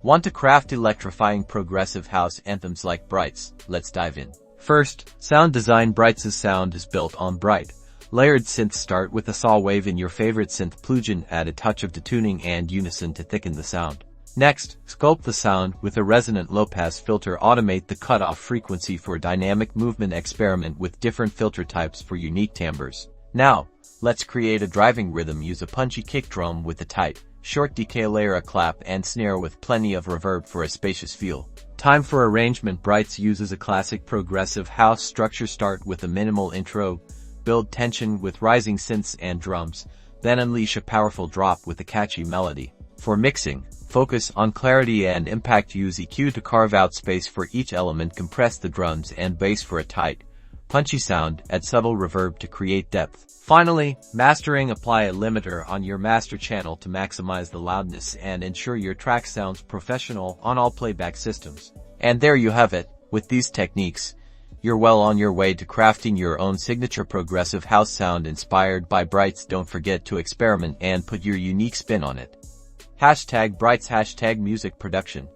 Want to craft electrifying progressive house anthems like Bbrightz? Let's dive in. First, sound design. Bbrigtz's sound is built on bright, layered synths. Start with a saw wave in your favorite synth plugin. Add a touch of detuning and unison to thicken the sound. Next, sculpt the sound with a resonant low-pass filter. Automate the cutoff frequency for dynamic movement. Experiment with different filter types for unique timbres. Now, let's create a driving rhythm. Use a punchy kick drum with a tight, short decay. Layer a clap and snare with plenty of reverb for a spacious feel. Time for arrangement. Bbrightz uses a classic progressive house structure. Start with a minimal intro, build tension with rising synths and drums, then unleash a powerful drop with a catchy melody. For mixing, focus on clarity and impact. Use EQ to carve out space for each element. Compress the drums and bass for a tight, punchy sound. Add subtle reverb to create depth. Finally, mastering. Apply a limiter on your master channel to maximize the loudness and ensure your track sounds professional on all playback systems. And there you have it. With these techniques, you're well on your way to crafting your own signature progressive house sound inspired by Bbrightz. Don't forget to experiment and put your unique spin on it. #Bbrightz #music production